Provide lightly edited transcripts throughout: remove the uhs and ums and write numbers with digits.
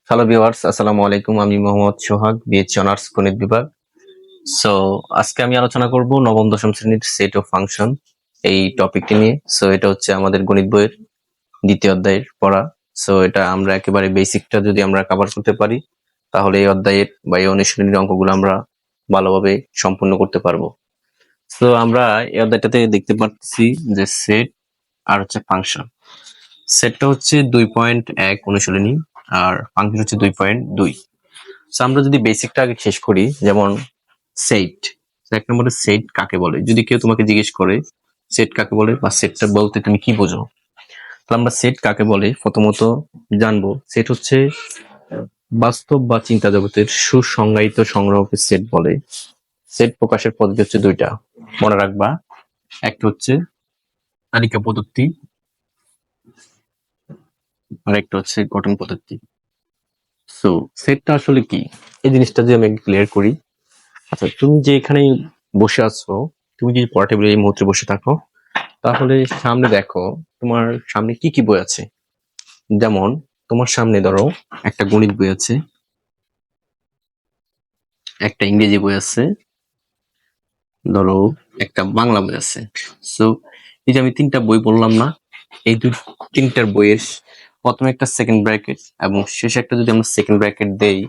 Hello viewers, আসসালামু আলাইকুম। আমি মোহাম্মদ সোহাগ, বিএসসি অনার্স গণিত বিভাগ। সো আজকে আমি আলোচনা করব নবম দশম শ্রেণীর সেট অফ ফাংশন এই টপিকটি নিয়ে। সো এটা হচ্ছে আমাদের গণিত বইয়ের দ্বিতীয় অধ্যায়ের পড়া। সো এটা আমরা একেবারে বেসিকটা যদি আমরা কভার করতে পারি, তাহলে এই অধ্যায়ের বা এই অনুশীলনীর অঙ্কগুলো আমরা ভালোভাবে সম্পূর্ণ করতে পারবো। সো আমরা এই অধ্যায়টাতে দেখতে পাচ্ছি যে সেট আর হচ্ছে ফাংশন। সেটটা হচ্ছে 2.1 অনুশীলনী আর ফাংশন হচ্ছে 2.2। সো আমরা যদি বেসিকটা আগে শেষ করি, যেমন সেট, এক নম্বরে সেট কাকে বলে। যদি কেউ তোমাকে জিজ্ঞেস করে সেট কাকে বলে বা সেটটা বলতে তুমি কি বোঝো, তাহলে আমরা সেট কাকে বলে প্রথমত জানবো। সেট হচ্ছে বাস্তব বা চিন্তা জগতের সুসংজ্ঞায়িত সংগ্রহকে সেট বলে। সেট প্রকাশের পদ্ধতি হচ্ছে দুইটা, মনে রাখবা। একটা হচ্ছে তালিকা পদ্ধতি আর একটা হচ্ছে গঠন পদ্ধতি। সো সেটটা আসলে কি, এই জিনিসটা যদি আমি ক্লিয়ার করি। আচ্ছা, তুমি যে এখানে বসে আছো, তুমি যদি পড়া টেবিলে এই মুহূর্তে বসে থাকো, তাহলে সামনে দেখো তোমার সামনে কি কি বই আছে। যেমন তোমার সামনে ধরো একটা গণিত বই আছে, একটা ইংরেজি বই আছে, ধরো একটা বাংলা বই আছে। সো এই যে আমি তিনটা বই বললাম না, এই তিনটার বইয়ের প্রথমে একটা সেকেন্ড ব্র্যাকেট এবং শেষে একটা যদি আমরা সেকেন্ড ব্র্যাকেট দেই,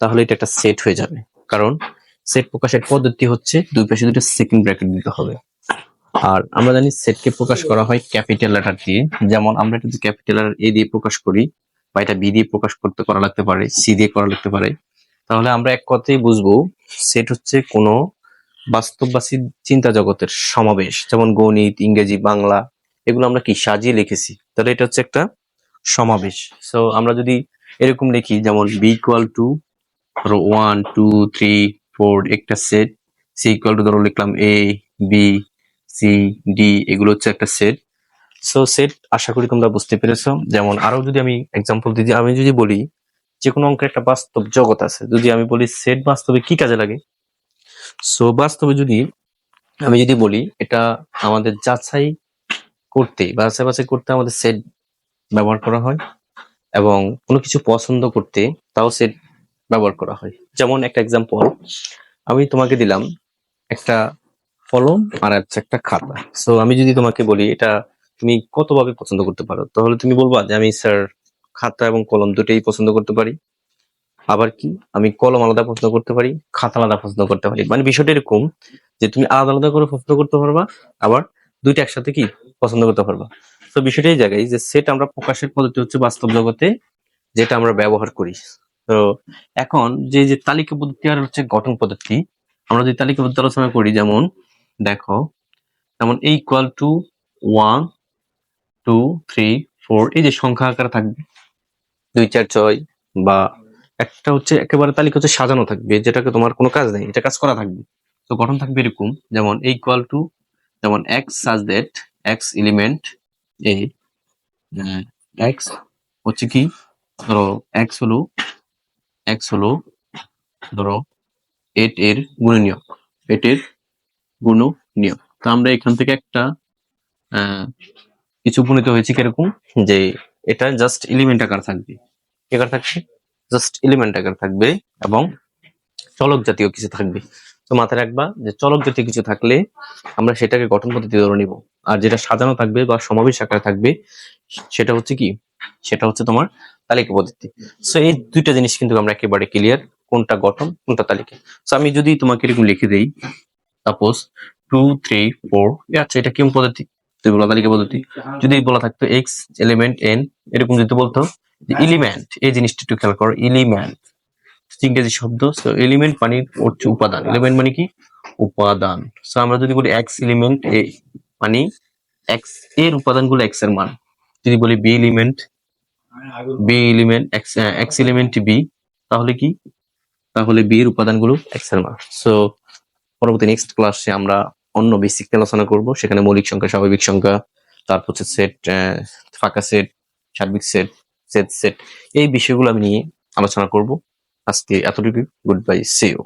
তাহলে এটা একটা সেট হয়ে যাবে। কারণ সেট প্রকাশের পদ্ধতি হচ্ছে দুই পাশে দুটো সেকেন্ড ব্র্যাকেট দিতে হবে। আর আমরা জানি সেটকে প্রকাশ করা হয় ক্যাপিটাল লেটার দিয়ে। যেমন আমরা এটা যদি ক্যাপিটাল লেটার এ দিয়ে প্রকাশ করি, বা এটা বি দিয়ে প্রকাশ করা লাগতে পারে, সি দিয়ে করা লাগতে পারে, তাহলে আমরা এক কথাই বুঝবো সেট হচ্ছে কোনো বাস্তব বা চিন্তা জগতের সমাবেশ। যেমন গণিত, ইংরেজি, বাংলা, এগুলো আমরা কি সাজিয়ে লিখেছি, তাহলে এটা হচ্ছে একটা সমাবেশ। সো আমরা যদি এরকম লিখি, যেমন বি ইকুয়াল টু ধরো 1 2 3 4 একটা সেট, সি ইকুয়াল টু ধরো লিখলাম এ বি সি ডি, এগুলো হচ্ছে একটা সেট। সো সেট আশা করি তোমরা বুঝতে পেরেছো। যেমন আরো যদি আমি এক্সাম্পল দিই, আমি যদি বলি যে কোনো অঙ্কের একটা বাস্তব জগৎ আছে, যদি আমি বলি সেট বাস্তবে কি কাজে লাগে। সো বাস্তবে যদি আমি যদি বলি এটা আমাদের যাচাই করতে বা বাছাই করতে আমাদের সেট ব্যবহার করা হয়, এবং কোনো কিছু পছন্দ করতে তাও সেট ব্যবহার করা হয়। যেমন একটা এক্সাম্পল আমি তোমাকে দিলাম, একটা কলম আর হচ্ছে একটা খাতা। সো আমি যদি তোমাকে বলি এটা তুমি কতভাবে পছন্দ করতে পারো, তাহলে তুমি বলবা যে আমি স্যার খাতা এবং কলম দুটোই পছন্দ করতে পারি। আবার কি, আমি কলম আলাদা পছন্দ করতে পারি, খাতা আলাদা পছন্দ করতে পারি। মানে বিষয়টা এরকম যে তুমি আলাদা আলাদা করে পছন্দ করতে পারবা, আবার দুইটা একসাথে কি পছন্দ করতে পারবা। তো বিষয়টা এই জায়গায় যে সেট আমরা প্রকাশের পদ্ধতি হচ্ছে বাস্তব জগতে যেটা আমরা ব্যবহার করি। তো এখন যে যে তালিকা পদ্ধতি আর হচ্ছে গঠন পদ্ধতি, আমরা যদি তালিকা পদ্ধতি আলোচনা করি, যেমন দেখো, যেমন a ইকুয়াল টু 1 2 3 4, এই যে সংখ্যা আকারে থাকবে 2 4 6, বা একটা হচ্ছে একেবারে তালিকা হচ্ছে সাজানো থাকবে, যেটাকে তোমার কোনো কাজ নেই, এটা কাজ করা থাকবে। তো গঠন থাকবে এরকম, যেমন a ইকুয়াল টু, যেমন x such that x element a, x হচ্ছে কি, ধরো x হলো ধরো 8 এর গুণনীয়ক, 8 এর গুণনীয়ক। তো আমরা এখান থেকে একটা কিছু গুণিত হয়েছে কিরকম, যে এটা জাস্ট এলিমেন্ট আকার থাকবে, কি আকার থাকবে, জাস্ট এলিমেন্ট আকার থাকবে, এবং চলক জাতীয় কিছু থাকবে। তো মাথায় রাখবা যে চলক জাতীয় কিছু থাকলে আমরা সেটাকে গঠন পদ্ধতি ধরে নিব, আর যেটা সাজানো থাকবে বা সমাবেশ আকারে থাকবে সেটা হচ্ছে কি, সেটা হচ্ছে তোমার তালিকা পদ্ধতি। সো এই দুইটা জিনিস কিন্তু আমরা একেবারে ক্লিয়ার, কোনটা গঠন কোনটা তালিকা। সো আমি যদি তোমাকে এরকম লিখে দেই, সাপোজ 2 3 4, আচ্ছা এটা কেমন পদ্ধতি, তুই বলা তালিকা পদ্ধতি। যদি বলা থাকতো এক্স এলিমেন্ট এন, এরকম যদি বলতো এলিমেন্ট, এই জিনিসটা একটু খেয়াল করো, এলিমেন্ট ইংরেজি শব্দ। সো এলিমেন্ট মানে হচ্ছে উপাদান, এলিমেন্ট মানে কি উপাদান। সো আমরা যদি বলি এক্স এলিমেন্ট এ, মানে এক্স এর উপাদানগুলো এক্স এর মান। যদি বলি B element x, x element B, তাহলে কি, তাহলে বি এর উপাদানগুলো এক্স এর মান। সো পরবর্তী নেক্সট ক্লাসে আমরা অন্য বেসিক আলোচনা করব, সেখানে মৌলিক সংখ্যা, স্বাভাবিক সংখ্যা, তারপর হচ্ছে সেট, ফাঁকা সেট, সার্বিক সেট, সেট, এই বিষয়গুলো আমি নিয়ে আলোচনা করব। আজকে এতটুকু, গুড বাই, সি ইউ।